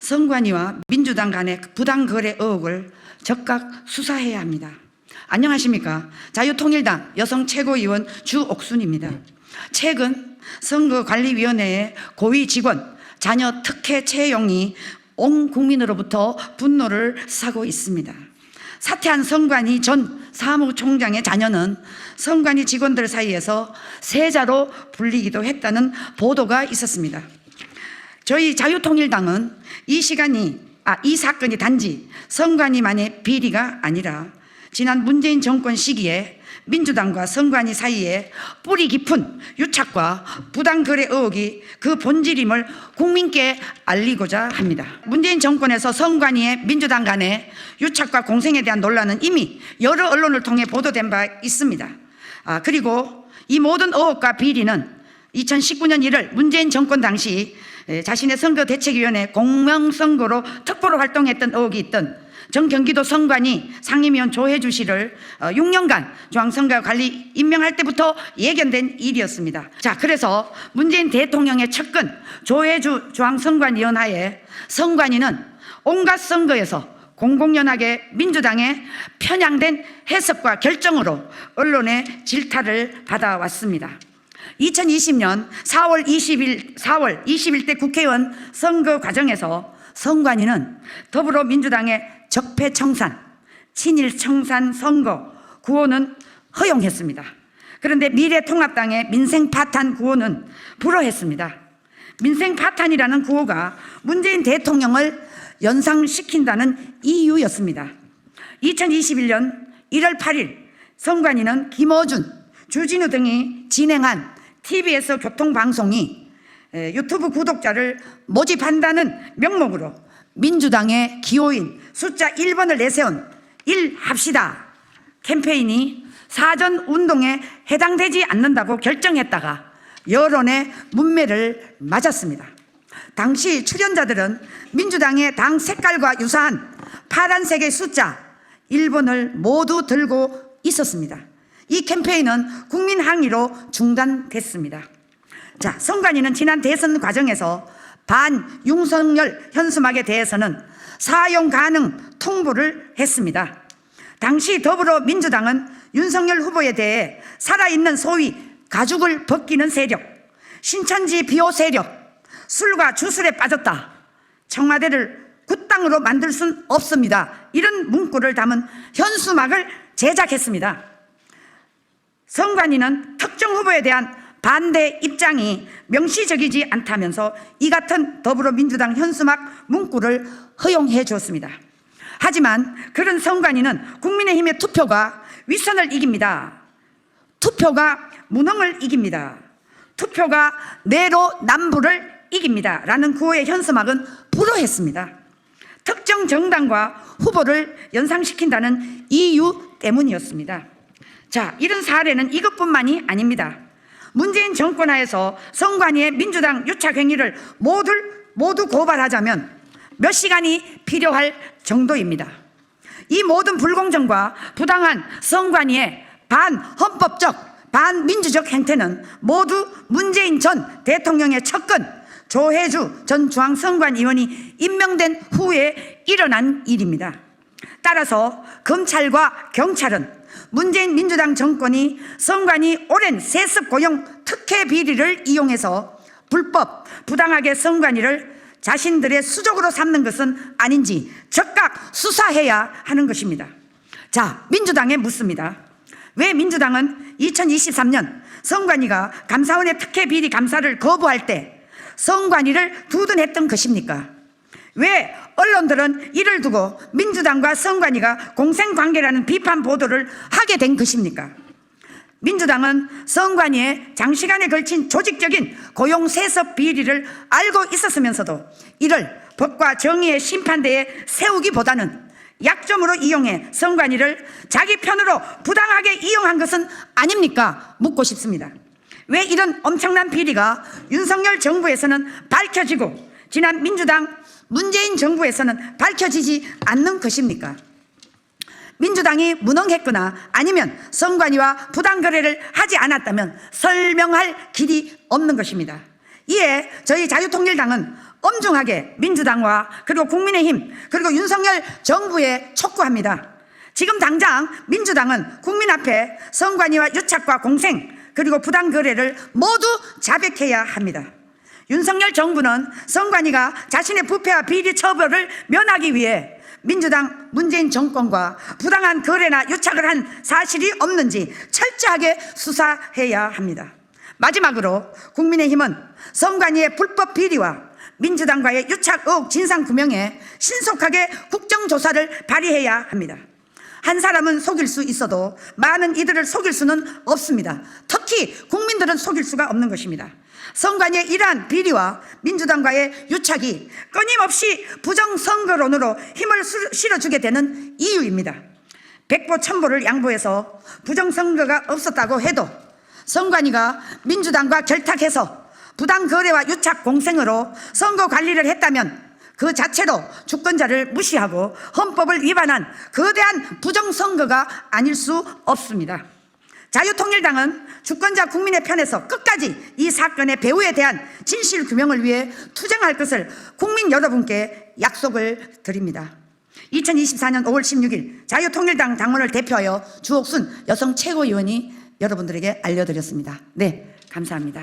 선관위와 민주당 간의 부당거래 의혹을 적극 수사해야 합니다. 안녕하십니까. 자유통일당 여성 최고위원 주옥순입니다. 최근 선거관리위원회의 고위 직원 자녀 특혜 채용이 온 국민으로부터 분노를 사고 있습니다. 사퇴한 선관위 전 사무총장의 자녀는 선관위 직원들 사이에서 세자로 불리기도 했다는 보도가 있었습니다. 저희 자유통일당은 이 사건이 단지 선관위만의 비리가 아니라 지난 문재인 정권 시기에 민주당과 선관위 사이에 뿌리 깊은 유착과 부당거래 의혹이 그 본질임을 국민께 알리고자 합니다. 문재인 정권에서 선관위의 민주당 간의 유착과 공생에 대한 논란은 이미 여러 언론을 통해 보도된 바 있습니다. 그리고 이 모든 의혹과 비리는 2019년 1월 문재인 정권 당시 자신의 선거대책위원회 공명선거로 특보로 활동했던 의혹이 있던 전 경기도 선관위 상임위원 조혜주 씨를 6년간 중앙선거관리 임명할 때부터 예견된 일이었습니다. 자, 그래서 문재인 대통령의 측근 조혜주 중앙선관위원 하에 선관위는 온갖 선거에서 공공연하게 민주당의 편향된 해석과 결정으로 언론의 질타를 받아왔습니다. 2020년 4월 20일 국회의원 선거 과정에서 선관위는 더불어민주당의 적폐청산, 친일청산 선거 구호는 허용했습니다. 그런데 미래통합당의 민생파탄 구호는 불허했습니다. 민생파탄이라는 구호가 문재인 대통령을 연상시킨다는 이유였습니다. 2021년 1월 8일 선관위는 김어준, 주진우 등이 진행한 TBS 교통방송이 유튜브 구독자를 모집한다는 명목으로 민주당의 기호인 숫자 1번을 내세운 일합시다 캠페인이 사전운동에 해당되지 않는다고 결정했다가 여론의 문매를 맞았습니다. 당시 출연자들은 민주당의 당 색깔과 유사한 파란색의 숫자 1번을 모두 들고 있었습니다. 이 캠페인은 국민 항의로 중단됐습니다. 자, 선관위는 지난 대선 과정에서 반윤석열 현수막에 대해서는 사용 가능 통보를 했습니다. 당시 더불어민주당은 윤석열 후보에 대해 살아있는 소위 가죽을 벗기는 세력, 신천지 비호 세력, 술과 주술에 빠졌다, 청와대를 굿땅으로 만들 순 없습니다, 이런 문구를 담은 현수막을 제작했습니다. 선관위는 특정 후보에 대한 반대 입장이 명시적이지 않다면서 이 같은 더불어민주당 현수막 문구를 허용해 주었습니다. 하지만 그런 선관위는 국민의힘의 투표가 윗선을 이깁니다. 투표가 무능을 이깁니다. 투표가 내로남불을 이깁니다 라는 구호의 현수막은 불허했습니다. 특정 정당과 후보를 연상시킨다는 이유 때문이었습니다. 자, 이런 사례는 이것뿐만이 아닙니다. 문재인 정권 하에서 선관위의 민주당 유착 행위를 모두 고발하자면 몇 시간이 필요할 정도입니다. 이 모든 불공정과 부당한 선관위의 반헌법적, 반민주적 행태는 모두 문재인 전 대통령의 측근 조혜주 전 중앙선관위원이 임명된 후에 일어난 일입니다. 따라서 검찰과 경찰은 문재인 민주당 정권이 선관위 오랜 세습 고용 특혜 비리를 이용해서 불법 부당하게 선관위를 자신들의 수족으로 삼는 것은 아닌지 적극 수사해야 하는 것입니다. 자, 민주당에 묻습니다. 왜 민주당은 2023년 선관위가 감사원의 특혜 비리 감사를 거부할 때 선관위를 두둔했던 것입니까? 왜 언론들은 이를 두고 민주당과 선관위가 공생관계라는 비판 보도를 하게 된 것입니까? 민주당은 선관위의 장시간에 걸친 조직적인 고용세습 비리를 알고 있었으면서도 이를 법과 정의의 심판대에 세우기보다는 약점으로 이용해 선관위를 자기 편으로 부당하게 이용한 것은 아닙니까? 묻고 싶습니다. 왜 이런 엄청난 비리가 윤석열 정부에서는 밝혀지고 지난 민주당 문재인 정부에서는 밝혀지지 않는 것입니까? 민주당이 무능했거나 아니면 선관위와 부당거래를 하지 않았다면 설명할 길이 없는 것입니다. 이에 저희 자유통일당은 엄중하게 민주당과 그리고 국민의힘 그리고 윤석열 정부에 촉구합니다. 지금 당장 민주당은 국민 앞에 선관위와 유착과 공생 그리고 부당거래를 모두 자백해야 합니다. 윤석열 정부는 선관위가 자신의 부패와 비리 처벌을 면하기 위해 민주당 문재인 정권과 부당한 거래나 유착을 한 사실이 없는지 철저하게 수사해야 합니다. 마지막으로 국민의힘은 선관위의 불법 비리와 민주당과의 유착 의혹 진상규명에 신속하게 국정조사를 발의해야 합니다. 한 사람은 속일 수 있어도 많은 이들을 속일 수는 없습니다. 특히 국민들은 속일 수가 없는 것입니다. 선관위의 이러한 비리와 민주당과의 유착이 끊임없이 부정선거론으로 힘을 실어주게 되는 이유입니다. 백보 천보를 양보해서 부정선거가 없었다고 해도 선관위가 민주당과 결탁해서 부당거래와 유착 공생으로 선거 관리를 했다면 그 자체로 주권자를 무시하고 헌법을 위반한 거대한 부정선거가 아닐 수 없습니다. 자유통일당은 주권자 국민의 편에서 끝까지 이 사건의 배후에 대한 진실규명을 위해 투쟁할 것을 국민 여러분께 약속을 드립니다. 2024년 5월 16일 자유통일당 당원을 대표하여 주옥순 여성 최고위원이 여러분들에게 알려드렸습니다. 네, 감사합니다.